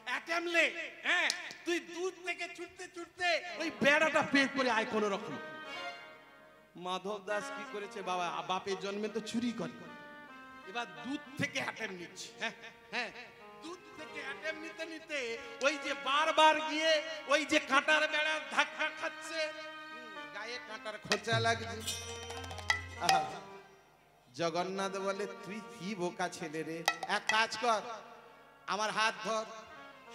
S1: অ্যাটেমলে, হ্যাঁ তুই দূর থেকে ছুটতে ছুটতে ওই বেড়াটা পের করে আয় কোন রকম। মাধব দাস কি করেছে বাবা, বাপের জন্মে তো চুরি করে, এবার দুধ থেকে অ্যাটেম নিচ্ছে, হ্যাঁ হ্যাঁ দুধ থেকে অ্যাটেম নিতে নিতে ওই যে বারবার গিয়ে ওই যে কাঁটার বেড়ার ধাক্কা খাচ্ছে, গায়ে কাঁটার খোঁচা লাগছে। আহা, জগন্নাথ বলে তুই কি বোকা ছেলে রে, এক কাজ কর, আমার হাত ধর,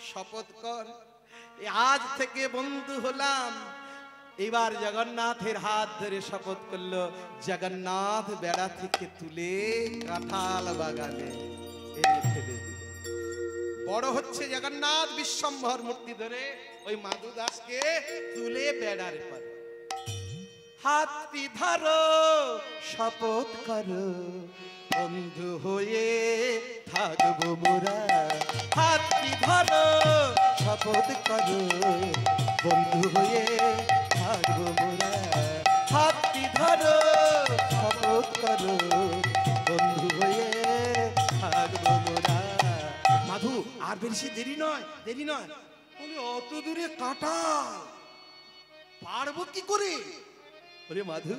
S1: শপথ কর, আজ থেকে বন্ধু হলাম। এবার জগন্নাথের হাত ধরে শপথ করলো, জগন্নাথ বেড়া থেকে তুলে কাঁঠাল বাগানে এনে ফেলে দিল। বড় হচ্ছে জগন্নাথ বিশ্বম্ভর মূর্তি ধরে ওই মাধু দাসকে তুলে বেড়ার পরে হাতটি ধরো, শপথ করো, বন্ধু হয়ে থাকবো মোরা। হাতটি ধরো, শপথ করো, বন্ধু হয়ে থাকবো মোরা। হাতটি ধরো, শপথ করো, বন্ধু হয়ে থাকবো মোরা। মাধু আর বেশি দেরি নয়, দেরি নয়, বলে অত দূরে কাঁটা পারবো কি করে? ওরে মাধু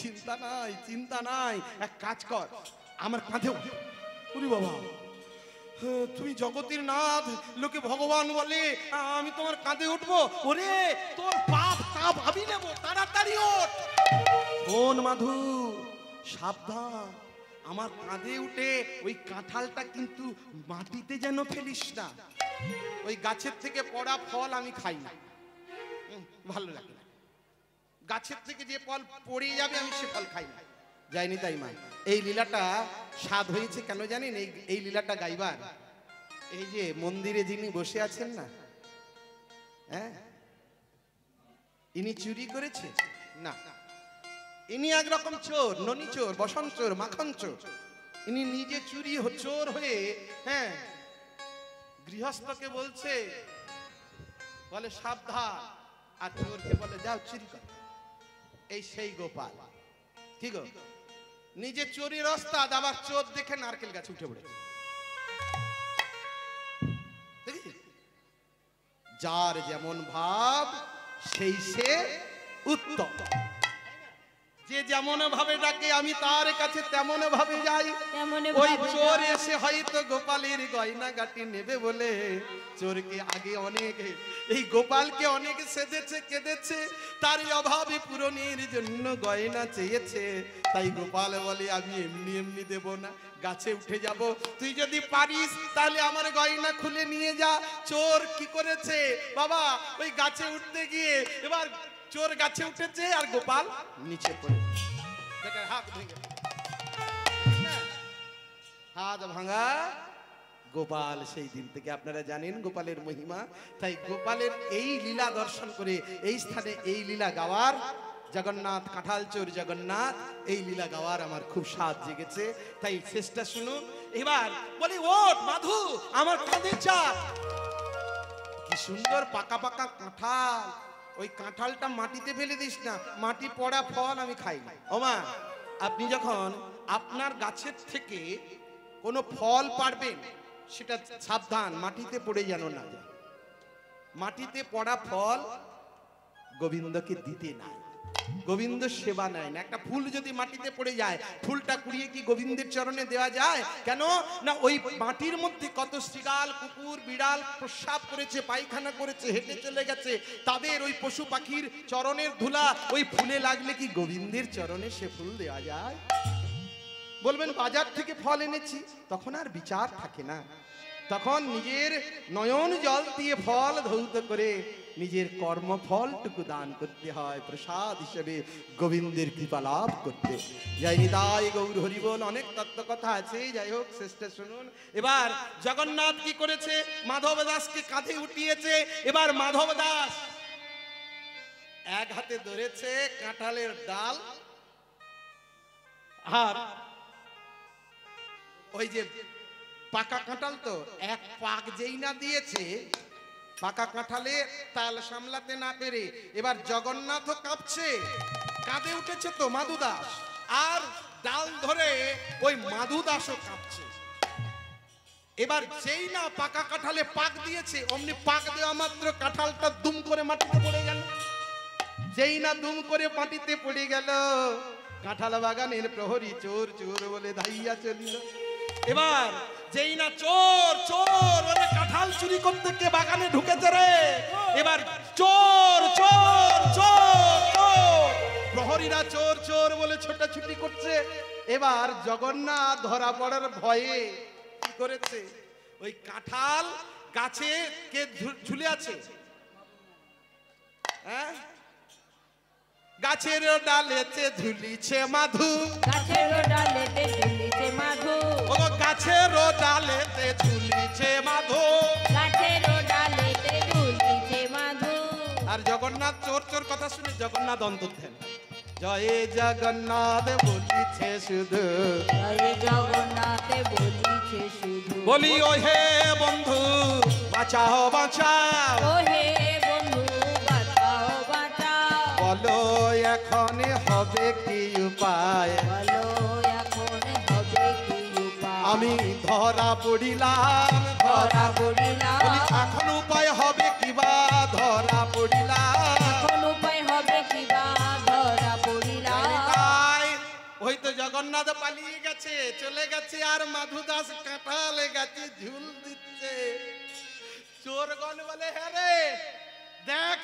S1: চিন্তা নাই, চিন্তা নাই, এক কাজ কর, আমার কাঁধে ওরে বাবা, তুমি জগতের নাথ, লোকে ভগবান বলে, আমি তোমার কাঁধে উঠবো। ওরে তোর পাপ তাপ আমি নেব, তাড়াতাড়ি ওঠ। শোন মাধু, সাবধান, আমার কাঁধে উঠে ওই কাঁঠালটা কিন্তু মাটিতে যেন ফেলিস না। ওই গাছের থেকে পড়া ফল আমি খাই না, ভালো লাগে না। গাছের থেকে যে ফল পড়ে যাবে আমি সে ফল খাই না। যায়নি তাই মা, এই লীলাটা স্বাদ হয়েছে কেন জানেন? এই লীলাটা গাইবার, এই যে মন্দিরে যিনি বসে আছেন না, হ্যাঁ, ইনি চুরি করেছে না, ইনি একরকম চোর, ননি চোর, বসন চোর, মাখন চোর। ইনি নিজে চুরি চোর হয়ে, হ্যাঁ, গৃহস্থকে বলছে, বলে সাবধান, আর চোরকে বলে যাও চুরি কর। এই সেই গোপাল। কি গো, নিজে চোরের ওস্তাদ, আবার চোর দেখে নারকেল গাছে উঠে পড়েছে। যার যেমন ভাব সেই সে উত্তম। যে যেমন ভাবে ডাকে আমি তার কাছে তেমন ভাবে যাই। ওই চোর এসে হয়তো গোপালের গয়না গাটি নেবে বলে চোরকে আগে অনেক, এই গোপালকে অনেক সেজেছে কেঁদেছে, তার অভাবে পূরণের জন্য গয়না চেয়েছে। তাই গোপাল বলে আমি এমনি এমনি দেব না, গাছে উঠে যাব, তুই যদি পারিস তাহলে আমার গয়না খুলে নিয়ে যা। চোর কি করেছে বাবা, ওই গাছে উঠতে গিয়ে এবার চোর গাছে উঠেছে আর গোপাল নিচে পড়ে হাত ভেঙে, হাত ভাঙা গোপাল। সেই দিন থেকে আপনারা জানেন গোপালের মহিমা। তাই গোপালের এই লীলা দর্শন করে এই স্থানে এই লীলা গাওয়ার, জগন্নাথ কাঁঠাল চোর জগন্নাথ, এই লীলা গাওয়ার আমার খুব স্বাদ জেগেছে। তাই শেষটা শুনুন। এবার বলি ওঠ মাধু, আমার কাঁধে চাপ। কি সুন্দর পাকা পাকা কাঁঠাল, ওই কাঁঠালটা মাটিতে ফেলে দিস না, মাটি পড়া ফল আমি খাই না। ওমা, আপনি যখন আপনার গাছের থেকে কোনো ফল পারবেন, সেটা সাবধান মাটিতে পড়ে যেন না যায়। মাটিতে পড়া ফল গোবিন্দকে দিতে নাই, গোবিন্দ সেবা নেয় না। একটা ফুল যদি মাটিতে পড়ে যায়, ফুলটা কুড়িয়ে কি গোবিন্দের চরণে দেওয়া যায়? কেন না, ওই মাটির মধ্যে কত শৃগাল, কুকুর, বিড়াল প্রস্রাব করেছে, পায়খানা করেছে, হেঁটে চলে গেছে, তাদের ওই পশু পাখির চরণের ধুলা ওই ফুলে লাগলে কি গোবিন্দের চরণে সে ফুল দেওয়া যায়? বলবেন বাজার থেকে ফল এনেছি, তখন আর বিচার থাকে না, তখন নিজের নয়ন জল দিয়ে ফল ধৌত করে নিজের কর্মফলটুকু দান করতে হয় প্রসাদ হিসেবে গোবিন্দের কৃপা লাভ করতে। জয় নিতাই গৌর হরি বল। অনেক তত্ত্ব কথা আছে, যাই হোক শেষটা শুনুন। এবার জগন্নাথ কি করেছে, মাধব দাসকে কাঁধে উঠিয়েছে। এবার মাধব দাস এক হাতে ধরেছে কাঁঠালের ডাল, আর ওই যে পাকা কাঁঠাল, তো এক পাক যেই না দিয়েছে, পাকা কাঁঠালে তাল সামলাতে না পেরে এবার জগন্নাথও কাঁপছে, কাঁধে উঠেছে তো মাধু দাস, আর ডাল ধরে ওই মাধু দাসও কাঁপছে। এবার যেই না পাকা কাঁঠালে পাক দিয়েছে, অমনি পাক দেওয়া মাত্র কাঁঠালটা দুম করে মাটিতে পড়ে গেল। যেই না দুম করে মাটিতে পড়ে গেল, কাঁঠাল বাগানের প্রহরী চোর চোর বলে ধাইয়া চলিল। এবার যেই না চোর চোর, ওরে কাঁঠাল চুরি করতে কে বাগানে ঢুকেছে রে, এবার চোর চোর চোর চোর, প্রহরীরা চোর চোর বলে ছোটাছুটি করছে। এবার জগন্নাথ ধরা পড়ার ভয়ে কি করেছে, ওই কাঁঠাল গাছে কে ঝুলে আছে, হ্যাঁ, গাছের ডালেতে ঝুলিছে মাধু,
S2: গাছের ডালেতে ঝুলিছে মাধু,
S1: ও গাছের ডালেতে ঝুলিছে মাধু,
S2: গাছের ডালেতে ঝুলিছে মাধু।
S1: আর জগন্নাথ চোর চোর কথা শুনে জগন্নাথ অন্তর্ধান, জয় জগন্নাথ বলিছে শুধু,
S2: জয় জগন্নাথ বলিছে শুধু,
S1: বলি ও হে বন্ধু বাঁচাও বাঁচাও,
S2: ও হে বন্ধু বাঁচাও বাঁচাও,
S1: বলো এখন হবে কি উপায়,
S2: বলো এখন হবে কি উপায়,
S1: আমি ধরা পড়িলাম
S2: ধরা পড়িলাম,
S1: বলি এখন উপায় হবে কিবা, ধরা পড়িলাম,
S2: এখন উপায় হবে কিবা, ধরা পড়িলাম।
S1: তাই ওই তো জগন্নাথ পালিয়ে গেছে, চলে গেছে, আর মাধু দাস কাঁঠালে গাছে ঝুল দিচ্ছে। চোরগণ বলে, হ্যাঁ রে দেখ,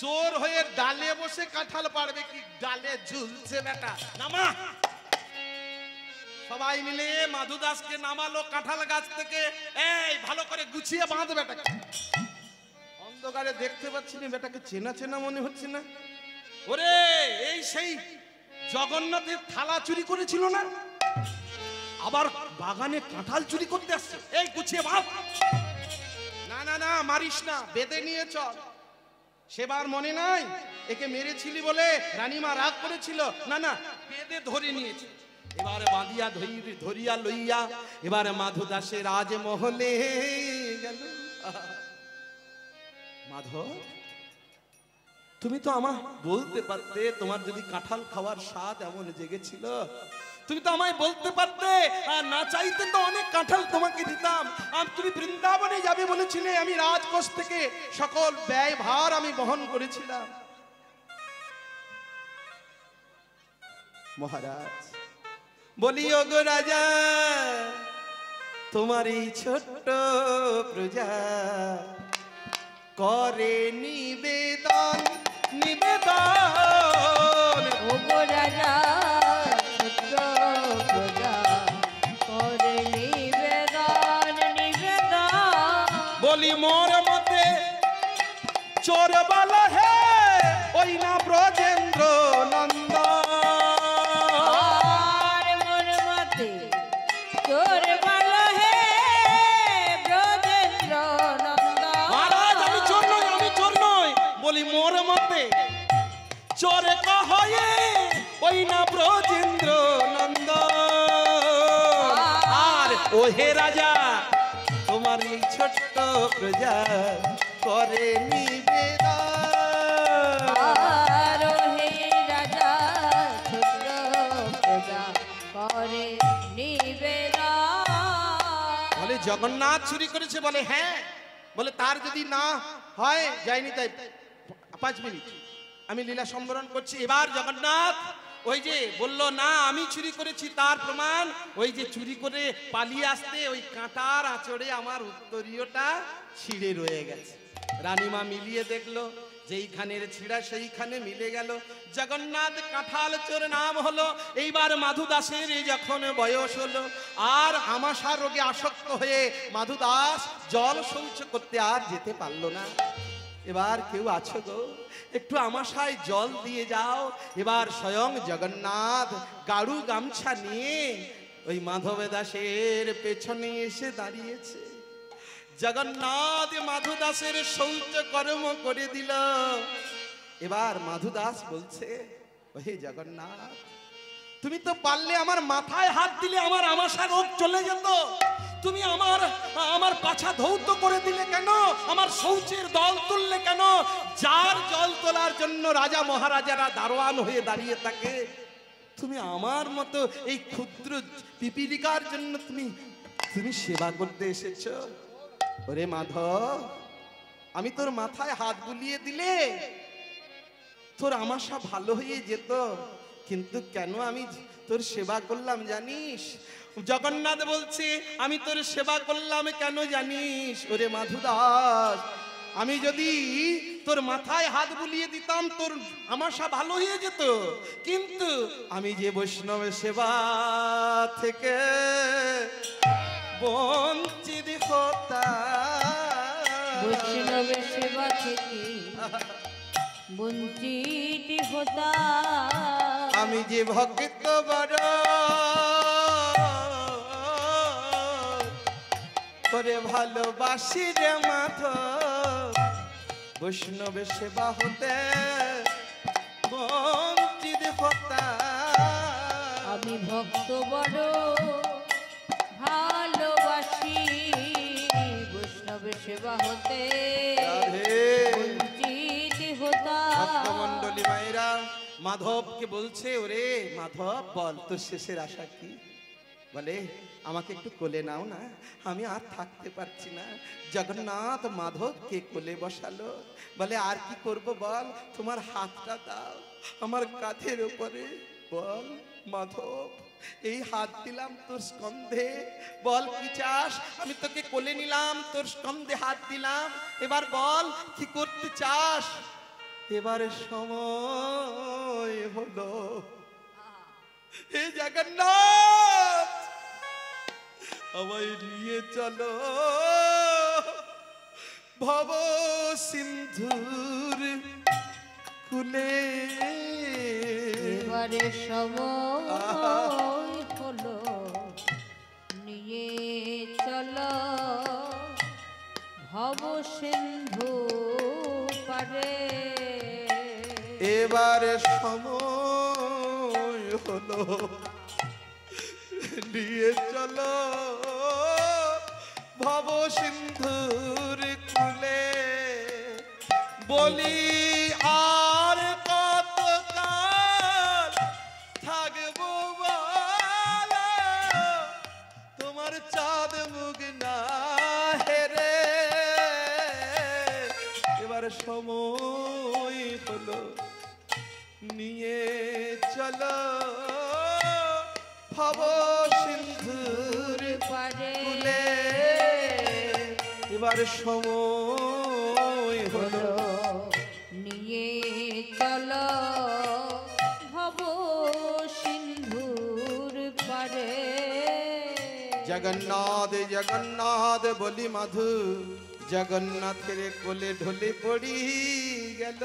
S1: চোর হয়ে ডালে বসে কাঁঠাল পারবে কি, ডালে ঝুলছে বেটা, নামা। সবাই মিলে মাধু দাসকে নামালো কাঁঠাল গাছ থেকে। এই ভালো করে গুছিয়ে বাঁধ বেটাকে। অন্ধকারে দেখতে পাচ্ছি না, বেটাকে চেনা চেনা মনে হচ্ছে না। ওরে এই সেই জগন্নাথের থালা চুরি করেছিল না, আবার বাগানে কাঁঠাল চুরি করতে আসছে। এই গুছিয়ে বাঁধ। না না না, মারিস না, বেঁধে নিয়ে চল। সেবার মনে নাই একে মেরেছিলি বলে রানীমা রাগ করেছিল? না না, বেঁধে ধরে নিয়েছে। এবারে বাঁধিয়া ধরিয়া লইয়া এবারে মাধু দাসে রাজমহলে গেল। মাধব, তুমি তো আমায় বলতে পারতে, তোমার যদি কাঁঠাল খাওয়ার স্বাদ এমন জেগেছিল, তুমি তো আমায় বলতে পারতে, আর না চাইতে তো অনেক কাঁঠাল তোমাকে দিতাম। আর তুমি বৃন্দাবনে যাবে বলেছিলে, আমি রাজকোষ থেকে সকল ব্যয় ভার আমি বহন করেছিলাম। মহারাজ বলি, ওগো রাজা, তোমার এই ছোট্ট প্রজা করে নিবেদন, নিবেদন।
S2: ওগো রাজা, ছোট্ট প্রজা করে নিবেদন, নিবেদন।
S1: বলি মোর মতে চোর বলা হে ওই না ব্রজেন্দ্র নন্দ।
S2: আর মন মতে চোর বলো হে ব্রজেন্দ্র নন্দ।
S1: মহারাজ আমি চোর নই, আমি চোর নই। বলি মোর মতে চোর কহে ওই না ব্রজেন্দ্র নন্দ। আর ও হে রাজা, তোমার এই ছোট্ট প্রজা করে নিবেদন।
S2: আর হে রাজা, ছোট্ট প্রজা করে নিবেদন।
S1: বলে জগন্নাথ চুরি করেছে? বলে হ্যাঁ। বলে তার যদি না হয়, যায়নি তাই 5 মিনিট আমি লীলা সম্বরণ করছি। এবার জগন্নাথ ওই যে বললো না আমি চুরি করেছি, তার প্রমাণ ওই যে চুরি করে পালিয়ে আসতে ওই কাঁটার আঁচড়ে আমার উত্তরীয়টা ছিঁড়ে রয়ে গেছে। রানীমা মিলিয়ে দেখলো, যেইখানের ছিঁড়া সেইখানে মিলে গেল। জগন্নাথ কাঁঠাল চোর নাম হলো। এইবার মাধু দাসের যখন বয়স হলো, আর আমাশা রোগে আসক্ত হয়ে মাধু দাস জল শৌচ করতে আর যেতে পারলো না। এবার কেউ আছো গো, একটু আমাশায় জল দিয়ে যাও। এবার স্বয়ং জগন্নাথ গাড়ু গামছা নিয়ে ওই মাধব দাসের পেছনে এসে দাঁড়িয়েছে। জগন্নাথ মাধু দাসের শৌচ কর্ম করে দিল। এবার মাধু দাস বলছে, ওহে জগন্নাথ, তুমি তো পারলে আমার মাথায় হাত দিলে আমার আমাশা রোগ চলে যেত। তুমি আমার পাছা ধৌত করে দিলে কেন? আমার শৌচের দল তুললে কেন? যার জল তোলার জন্য রাজা মহারাজারা দারোয়ান হয়ে দাঁড়িয়ে থাকে, তুমি আমার মতো এই ক্ষুদ্র পিপিলিকার জন্য তুমি সেবা করতে এসেছো? ওরে মাধব, আমি তোর মাথায় হাত বুলিয়ে দিলে তোর আমাশা ভালো হয়ে যেত, কিন্তু কেন আমি তোর সেবা করলাম জানিস? জগন্নাথ বলছে, আমি তোর সেবা করলাম কেন জানিস? ওরে মাধু দাস, আমি যদি তোর মাথায় হাত বুলিয়ে দিতাম তোর আমাশা ভালো হয়ে যেত, কিন্তু আমি যে বৈষ্ণব সেবা থেকে বঞ্চিত হতাম,
S2: বৈষ্ণব সেবা থেকে বঞ্চিত হতাম।
S1: আমি যে ভক্ত বড় করে ভালোবাসি রে মাধব, বৈষ্ণব সেবা হতে বঞ্চিত হতাম।
S2: আমি ভক্ত বড় ভালোবাসি, বৈষ্ণব সেবা হতে বঞ্চিত হতাম।
S1: ভক্তমণ্ডলী মায়েরা মাধবকে বলছে, ওরে মাধব বল তোর শেষের আশা কি? বলে আমাকে একটু কোলে নাও না, আমি আর থাকতে পারছি না। জগন্নাথ মাধবকে কোলে বসালো। বলে আর কি করব বল, তোমার হাতটা দাও আমার কাঁধের উপরে। বল মাধব এই হাত দিলাম তোর স্কন্ধে, বল কি চাস? আমি তোকে কোলে নিলাম, তোর স্কন্ধে হাত দিলাম, এবার বল কি করতে চাস? এবারে সময় হলো, হে জগন্নাথ আমায় নিয়ে চলো ভব সিন্ধুর কুলে।
S2: এবারে সময় হলো, নিয়ে চলো ভব সিন্ধু পারে।
S1: এবারে সময় হলো, নিয়ে চলো ভব সিন্ধুর কুলে। বলি আর কতকাল থাকবো বলো, তোমার চাঁদ মুখ না হেরে। এবার সময় হলো, নিয়ে চলো ভব সিন্ধুর
S2: পারে।
S1: কুলে। এবার সময় হলো,
S2: নিয়ে চলো ভব সিন্ধুর পারে।
S1: জগন্নাথ জগন্নাথ বলি মাধু, জগন্নাথের কোলে ঢলে পড়ি গেল।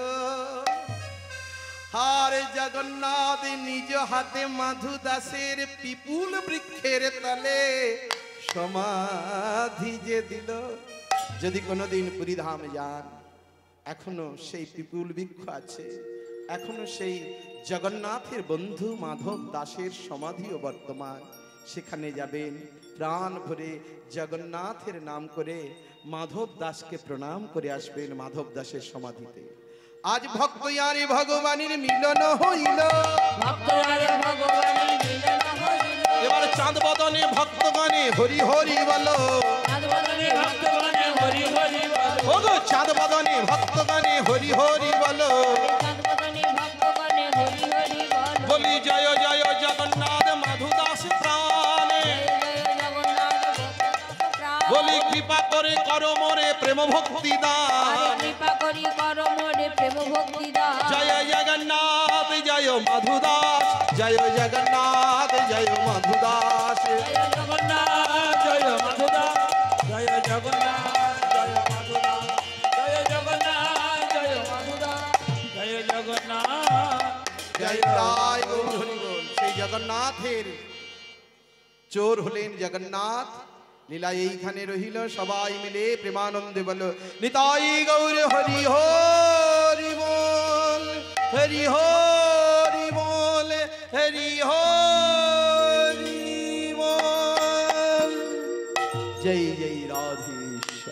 S1: আর জগন্নাথ নিজ হাতে মাধু দাসের পিপুল বৃক্ষের তলে সমাধি যে দিল। যদি কোনোদিন পুরী ধাম যান, এখনো সেই পিপুল বৃক্ষ আছে, এখনো সেই জগন্নাথের বন্ধু মাধব দাসের সমাধিও বর্তমান। সেখানে যাবেন, প্রাণ ভরে জগন্নাথের নাম করে মাধব দাসকে প্রণাম করে আসবেন মাধব দাসের সমাধিতে। আজ ভক্ত আরে ভগবানের মিলন হইল, এবার চাঁদ বদনে ভক্তগণে হরি হরি বলো। ওগো চাঁদ বদনে ভক্তগণে হরি হরি বলো। বলি জয় জয় জগন্নাথ মাধু দাস প্রাণে। বলি কৃপা করে করো মোরে প্রেম ভক্তি দান। জয় জগন্নাথ জয় মাধু দাস, জয় জগন্নাথ জয় মাধু দাস।
S3: জগন্নাথ জয় মাধুদাস, জয় জগন্নাথ জয় মাধুদাস, জয় জগন্নাথ জয় মাধুদাস, জয় জগন্নাথ
S1: জয় জয় গৌর হরি বল। সেই জগন্নাথের চোর হলেন জগন্নাথ, লীলা এইখানে রহিল। সবাই মিলে প্রেমানন্দে বলো নিতাই গৌর হরি হরি বল, হরি হরি বল, হরি হরি বল। জয় জয় রাধেশ্বর।